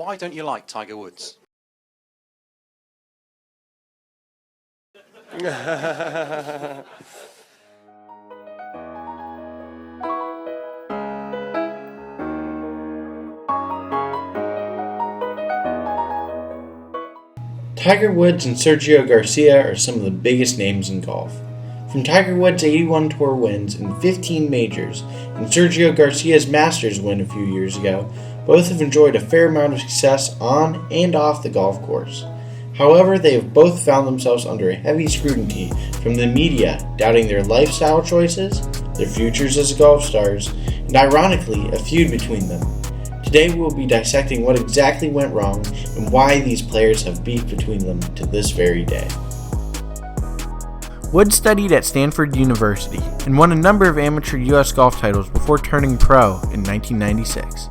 Why don't you like Tiger Woods? Tiger Woods and Sergio Garcia are some of the biggest names in golf. From Tiger Woods' 81 tour wins and 15 majors, and Sergio Garcia's Masters win a few years ago, both have enjoyed a fair amount of success on and off the golf course. However, they have both found themselves under a heavy scrutiny from the media, doubting their lifestyle choices, their futures as golf stars, and ironically, a feud between them. Today we'll be dissecting what exactly went wrong and why these players have beef between them to this very day. Woods studied at Stanford University and won a number of amateur U.S. golf titles before turning pro in 1996.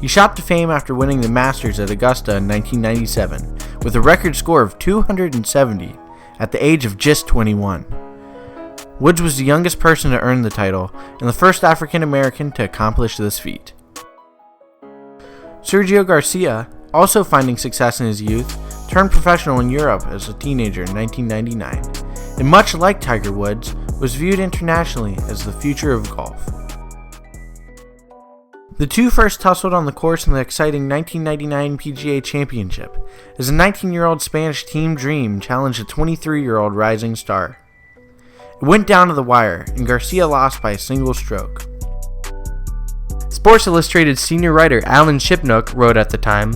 He shot to fame after winning the Masters at Augusta in 1997 with a record score of 270 at the age of just 21. Woods was the youngest person to earn the title and the first African American to accomplish this feat. Sergio Garcia, also finding success in his youth, turned professional in Europe as a teenager in 1999, and much like Tiger Woods, was viewed internationally as the future of golf. The two first tussled on the course in the exciting 1999 PGA Championship, as a 19-year-old Spanish team dream challenged a 23-year-old rising star. It went down to the wire, and Garcia lost by a single stroke. Sports Illustrated senior writer Alan Shipnook wrote at the time,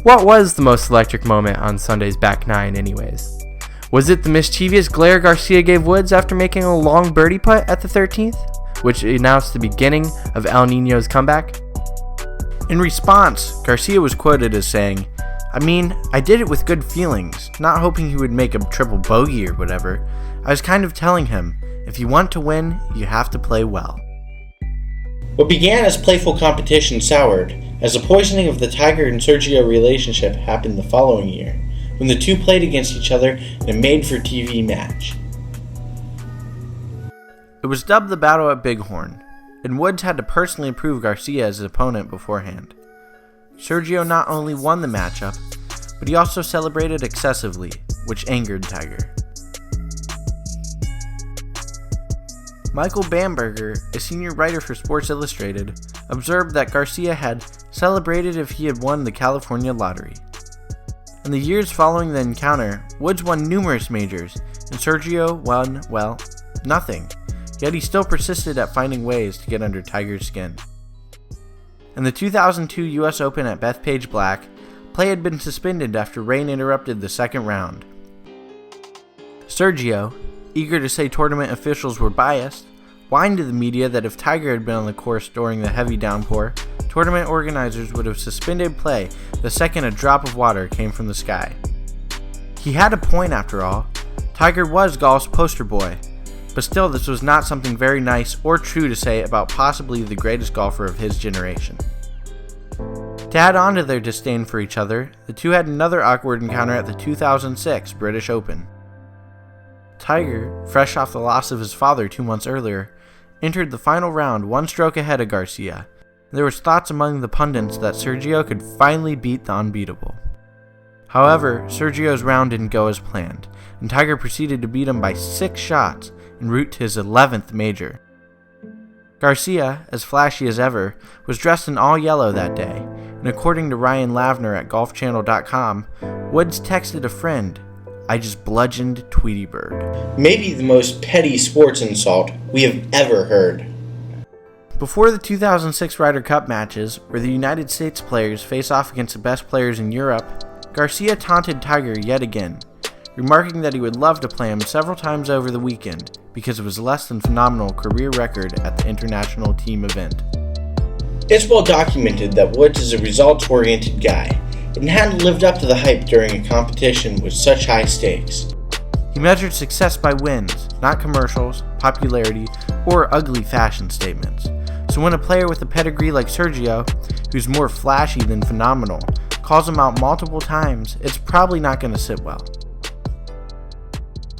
"What was the most electric moment on Sunday's back nine anyways? Was it the mischievous glare Garcia gave Woods after making a long birdie putt at the 13th, which announced the beginning of El Nino's comeback?" In response, Garcia was quoted as saying, I did it with good feelings, not hoping he would make a triple bogey or whatever. I was kind of telling him, if you want to win, you have to play well." What began as playful competition soured as the poisoning of the Tiger and Sergio relationship happened the following year, when the two played against each other in a made-for-TV match. It was dubbed the Battle at Bighorn, and Woods had to personally approve Garcia as his opponent beforehand. Sergio not only won the matchup, but he also celebrated excessively, which angered Tiger. Michael Bamberger, a senior writer for Sports Illustrated, observed that Garcia had celebrated if he had won the California lottery. In the years following the encounter, Woods won numerous majors, and Sergio won, nothing, yet he still persisted at finding ways to get under Tiger's skin. In the 2002 U.S. Open at Bethpage Black, play had been suspended after rain interrupted the second round. Sergio, eager to say tournament officials were biased, whined to the media that if Tiger had been on the course during the heavy downpour, tournament organizers would have suspended play the second a drop of water came from the sky. He had a point after all. Tiger was golf's poster boy, but still this was not something very nice or true to say about possibly the greatest golfer of his generation. To add on to their disdain for each other, the two had another awkward encounter at the 2006 British Open. Tiger, fresh off the loss of his father 2 months earlier, entered the final round one stroke ahead of Garcia. There was thoughts among the pundits that Sergio could finally beat the unbeatable. However, Sergio's round didn't go as planned, and Tiger proceeded to beat him by 6 shots en route to his 11th major. Garcia, as flashy as ever, was dressed in all yellow that day, and according to Ryan Lavner at golfchannel.com, Woods texted a friend, "I just bludgeoned Tweety Bird." Maybe the most petty sports insult we have ever heard. Before the 2006 Ryder Cup matches, where the United States players face off against the best players in Europe, Garcia taunted Tiger yet again, remarking that he would love to play him several times over the weekend because of his less than phenomenal career record at the international team event. It's well documented that Woods is a results-oriented guy, and hadn't lived up to the hype during a competition with such high stakes. He measured success by wins, not commercials, popularity, or ugly fashion statements. So when a player with a pedigree like Sergio, who's more flashy than phenomenal, calls him out multiple times, it's probably not going to sit well.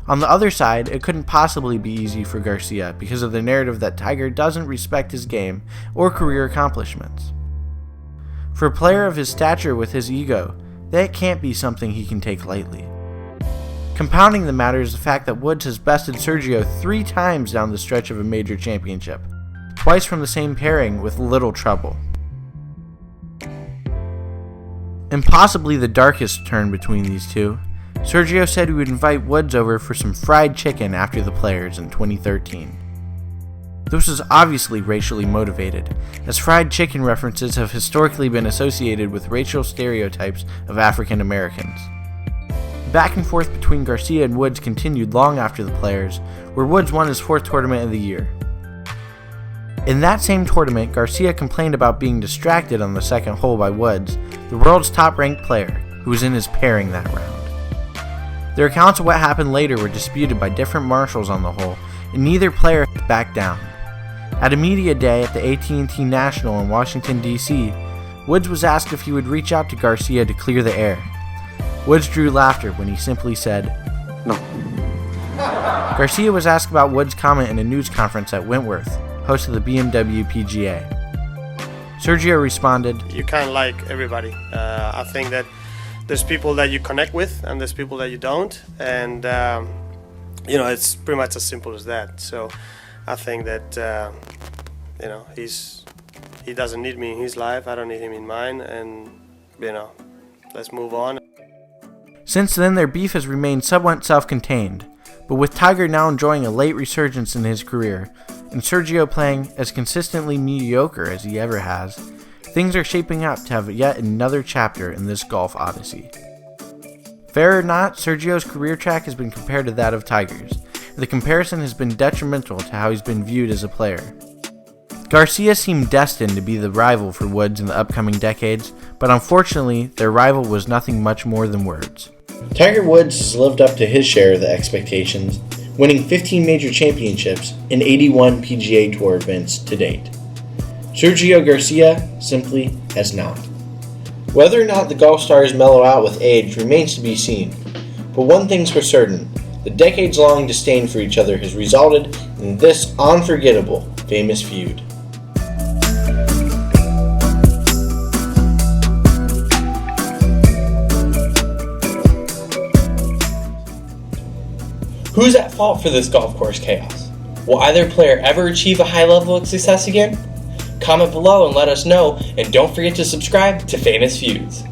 On the other side, it couldn't possibly be easy for Garcia because of the narrative that Tiger doesn't respect his game or career accomplishments. For a player of his stature with his ego, that can't be something he can take lightly. Compounding the matter is the fact that Woods has bested Sergio 3 times down the stretch of a major championship, twice from the same pairing with little trouble. And possibly the darkest turn between these two, Sergio said he would invite Woods over for some fried chicken after the Players in 2013. This was obviously racially motivated, as fried chicken references have historically been associated with racial stereotypes of African Americans. The back and forth between Garcia and Woods continued long after the Players, where Woods won his 4th tournament of the year. In that same tournament, Garcia complained about being distracted on the 2nd hole by Woods, the world's top-ranked player, who was in his pairing that round. Their accounts of what happened later were disputed by different marshals on the hole, and neither player backed down. At a media day at the AT&T National in Washington, D.C., Woods was asked if he would reach out to Garcia to clear the air. Woods drew laughter when he simply said, "No." Garcia was asked about Woods' comment in a news conference at Wentworth, host of the BMW PGA. Sergio responded, "You can't like everybody. I think that there's people that you connect with and there's people that you don't, and it's pretty much as simple as that. So I think that he doesn't need me in his life. I don't need him in mine, and let's move on." Since then, their beef has remained somewhat self-contained, but with Tiger now enjoying a late resurgence in his career, and Sergio playing as consistently mediocre as he ever has, things are shaping up to have yet another chapter in this golf odyssey. Fair or not, Sergio's career track has been compared to that of Tiger's. The comparison has been detrimental to how he's been viewed as a player. Garcia seemed destined to be the rival for Woods in the upcoming decades, but unfortunately, their rival was nothing much more than words. Tiger Woods has lived up to his share of the expectations, winning 15 major championships and 81 PGA Tour events to date. Sergio Garcia simply has not. Whether or not the golf stars mellow out with age remains to be seen, but one thing's for certain, the decades-long disdain for each other has resulted in this unforgettable, famous feud. Who's at fault for this golf course chaos? Will either player ever achieve a high level of success again? Comment below and let us know, and don't forget to subscribe to Famous Feuds.